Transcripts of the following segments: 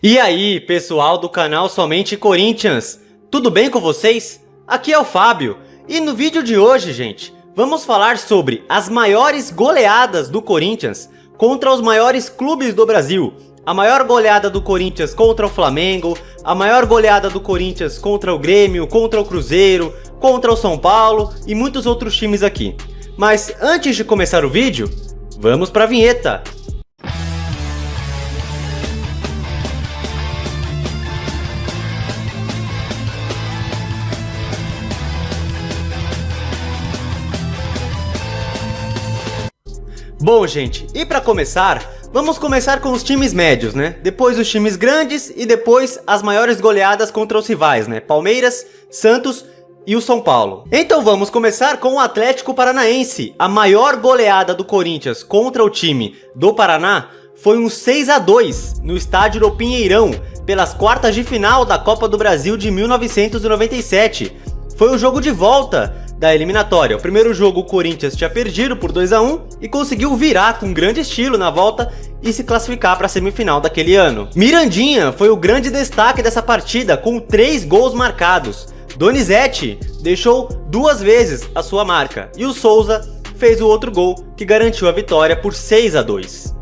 E aí, pessoal do canal Somente Corinthians, tudo bem com vocês? Aqui é o Fábio, e no vídeo de hoje, gente, vamos falar sobre as maiores goleadas do Corinthians contra os maiores clubes do Brasil. A maior goleada do Corinthians contra o Flamengo, a maior goleada do Corinthians contra o Grêmio, contra o Cruzeiro, contra o São Paulo e muitos outros times aqui. Mas antes de começar o vídeo, vamos para a vinheta! Bom, gente, e para começar, vamos começar com os times médios, né? Depois os times grandes e depois as maiores goleadas contra os rivais, né? Palmeiras, Santos e o São Paulo. Então vamos começar com o Atlético Paranaense. A maior goleada do Corinthians contra o time do Paraná foi um 6-2 no estádio do Pinheirão, pelas quartas de final da Copa do Brasil de 1997. Foi o jogo de volta da eliminatória. O primeiro jogo o Corinthians tinha perdido por 2-1 e conseguiu virar com grande estilo na volta e se classificar para a semifinal daquele ano. Mirandinha foi o grande destaque dessa partida com 3 gols marcados. Donizete deixou 2 vezes a sua marca e o Souza fez o outro gol que garantiu a vitória por 6-2.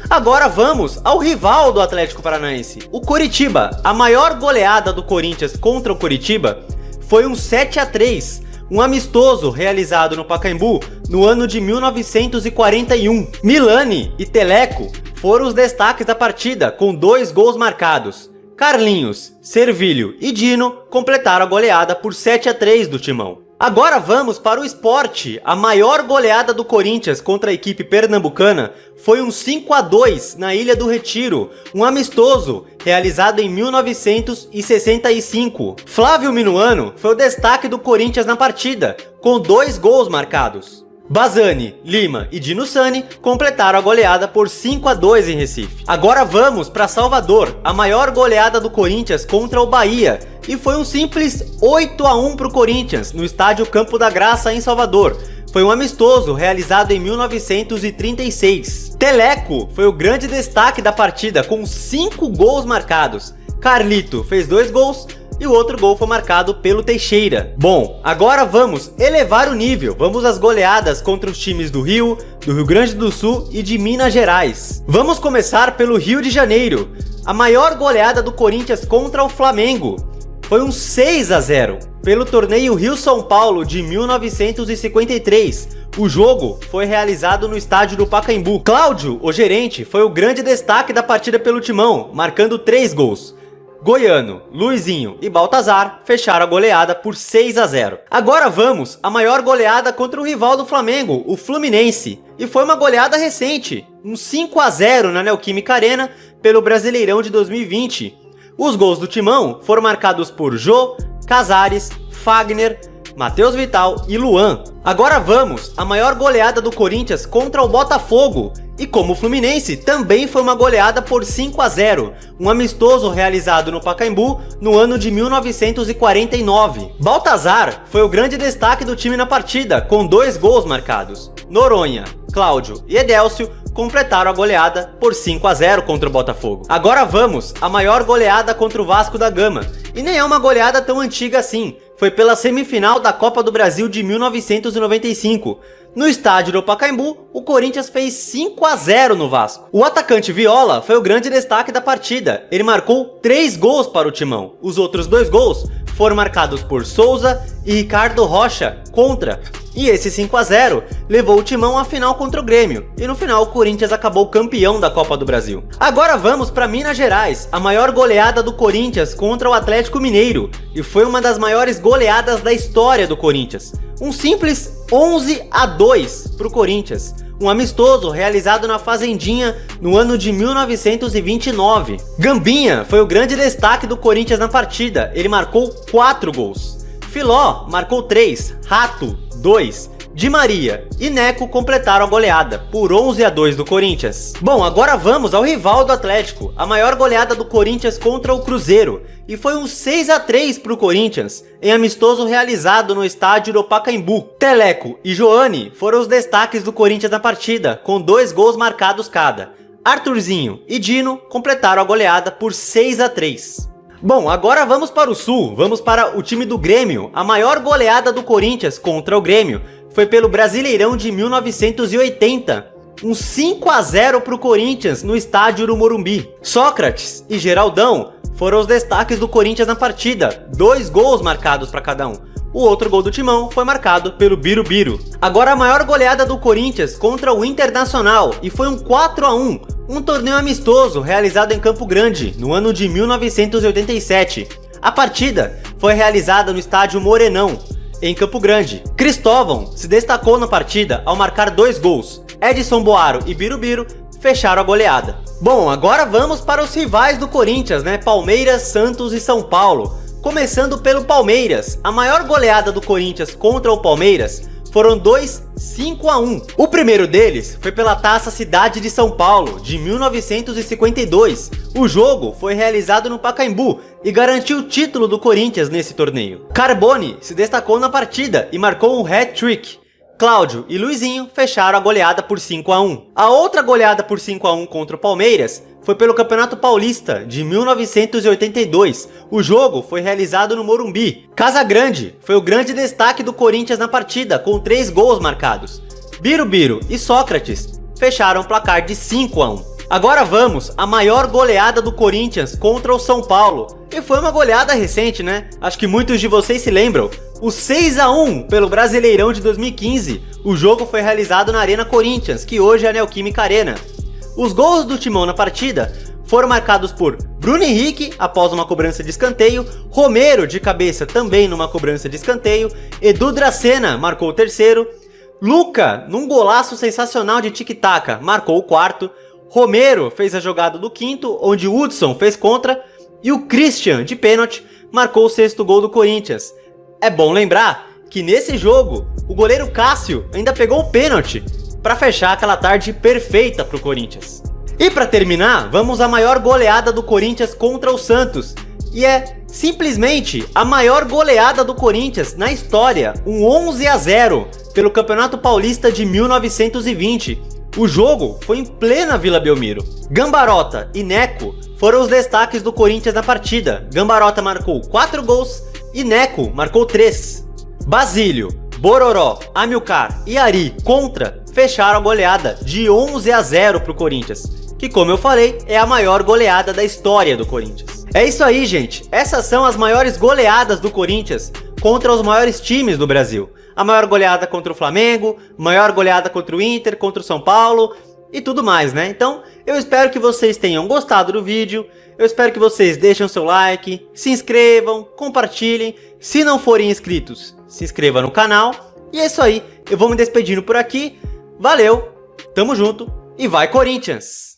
Agora vamos ao rival do Atlético Paranaense, o Coritiba. A maior goleada do Corinthians contra o Coritiba foi um 7-3, um amistoso realizado no Pacaembu no ano de 1941. Milani e Teleco foram os destaques da partida com 2 gols marcados. Carlinhos, Servilho e Dino completaram a goleada por 7-3 do Timão. Agora vamos para o Sport. A maior goleada do Corinthians contra a equipe pernambucana foi um 5-2 na Ilha do Retiro, um amistoso realizado em 1965. Flávio Minuano foi o destaque do Corinthians na partida, com 2 gols marcados. Bazani, Lima e Dino Sani completaram a goleada por 5-2 em Recife. Agora vamos para Salvador, a maior goleada do Corinthians contra o Bahia, e foi um simples 8-1 para o Corinthians no estádio Campo da Graça em Salvador. Foi um amistoso realizado em 1936. Teleco foi o grande destaque da partida com 5 gols marcados. Carlito fez 2 gols e o outro gol foi marcado pelo Teixeira. Bom, agora vamos elevar o nível. Vamos às goleadas contra os times do Rio Grande do Sul e de Minas Gerais. Vamos começar pelo Rio de Janeiro. A maior goleada do Corinthians contra o Flamengo foi um 6-0 pelo torneio Rio-São Paulo de 1953. O jogo foi realizado no estádio do Pacaembu. Cláudio, o gerente, foi o grande destaque da partida pelo Timão, marcando 3 gols. Goiano, Luizinho e Baltazar fecharam a goleada por 6-0. Agora vamos à maior goleada contra o rival do Flamengo, o Fluminense. E foi uma goleada recente, um 5-0 na Neoquímica Arena pelo Brasileirão de 2020. Os gols do Timão foram marcados por Jô, Casares, Fagner, Matheus Vital e Luan. Agora vamos à maior goleada do Corinthians contra o Botafogo. E como o Fluminense, também foi uma goleada por 5-0, um amistoso realizado no Pacaembu no ano de 1949. Baltazar foi o grande destaque do time na partida, com 2 gols marcados. Noronha, Cláudio e Edélcio completaram a goleada por 5-0 contra o Botafogo. Agora vamos à maior goleada contra o Vasco da Gama. E nem é uma goleada tão antiga assim, foi pela semifinal da Copa do Brasil de 1995. No estádio do Pacaembu, o Corinthians fez 5-0 no Vasco. O atacante Viola foi o grande destaque da partida. Ele marcou 3 gols para o Timão. Os outros 2 gols foram marcados por Souza e Ricardo Rocha contra. E esse 5-0 levou o Timão à final contra o Grêmio. E no final o Corinthians acabou campeão da Copa do Brasil. Agora vamos para Minas Gerais. A maior goleada do Corinthians contra o Atlético Mineiro. E foi uma das maiores goleadas da história do Corinthians. Um simples 11-2 para o Corinthians. Um amistoso realizado na Fazendinha no ano de 1929. Gambinha foi o grande destaque do Corinthians na partida. Ele marcou 4 gols. Filó marcou 3, Rato 2, Di Maria e Neco completaram a goleada por 11-2 do Corinthians. Bom, agora vamos ao rival do Atlético, a maior goleada do Corinthians contra o Cruzeiro. E foi um 6-3 para o Corinthians, em amistoso realizado no estádio do Pacaembu. Teleco e Joane foram os destaques do Corinthians na partida, com 2 gols marcados cada. Arthurzinho e Dino completaram a goleada por 6-3. Bom, agora vamos para o Sul, vamos para o time do Grêmio. A maior goleada do Corinthians contra o Grêmio foi pelo Brasileirão de 1980. Um 5-0 para o Corinthians no estádio do Morumbi. Sócrates e Geraldão foram os destaques do Corinthians na partida, 2 gols marcados para cada um. O outro gol do Timão foi marcado pelo Birubiru. Agora a maior goleada do Corinthians contra o Internacional, e foi um 4-1, um torneio amistoso realizado em Campo Grande, no ano de 1987. A partida foi realizada no estádio Morenão, em Campo Grande. Cristóvão se destacou na partida ao marcar 2 gols. Edson Boaro e Birubiru fecharam a goleada. Bom, agora vamos para os rivais do Corinthians, né? Palmeiras, Santos e São Paulo. Começando pelo Palmeiras, a maior goleada do Corinthians contra o Palmeiras foram 5-1. O primeiro deles foi pela Taça Cidade de São Paulo, de 1952. O jogo foi realizado no Pacaembu e garantiu o título do Corinthians nesse torneio. Carbone se destacou na partida e marcou um hat-trick. Cláudio e Luizinho fecharam a goleada por 5-1. A outra goleada por 5-1 contra o Palmeiras foi pelo Campeonato Paulista de 1982. O jogo foi realizado no Morumbi. Casagrande foi o grande destaque do Corinthians na partida, com 3 gols marcados. Birubiru e Sócrates fecharam o placar de 5-1. Agora vamos à maior goleada do Corinthians contra o São Paulo. E foi uma goleada recente, né? Acho que muitos de vocês se lembram. O 6-1 pelo Brasileirão de 2015. O jogo foi realizado na Arena Corinthians, que hoje é a Neoquímica Arena. Os gols do Timão na partida foram marcados por Bruno Henrique após uma cobrança de escanteio, Romero de cabeça também numa cobrança de escanteio, Edu Dracena marcou o terceiro, Luca num golaço sensacional de tic-tac marcou o quarto, Romero fez a jogada do quinto, onde Hudson fez contra, e o Christian de pênalti marcou o 6º gol do Corinthians. É bom lembrar que nesse jogo o goleiro Cássio ainda pegou o pênalti para fechar aquela tarde perfeita para o Corinthians. E para terminar, vamos à maior goleada do Corinthians contra o Santos. E é simplesmente a maior goleada do Corinthians na história, um 11-0 pelo Campeonato Paulista de 1920. O jogo foi em plena Vila Belmiro. Gambarota e Neco foram os destaques do Corinthians na partida. Gambarota marcou 4 gols e Neco marcou 3. Basílio, Bororó, Amilcar e Ari contra fecharam a goleada de 11-0 para o Corinthians, que, como eu falei, é a maior goleada da história do Corinthians. É isso aí, gente. Essas são as maiores goleadas do Corinthians contra os maiores times do Brasil. A maior goleada contra o Flamengo, maior goleada contra o Inter, contra o São Paulo e tudo mais, né? Então, eu espero que vocês tenham gostado do vídeo. Eu espero que vocês deixem o seu like, se inscrevam, compartilhem. Se não forem inscritos, se inscreva no canal. E é isso aí. Eu vou me despedindo por aqui. Valeu, tamo junto e vai Corinthians!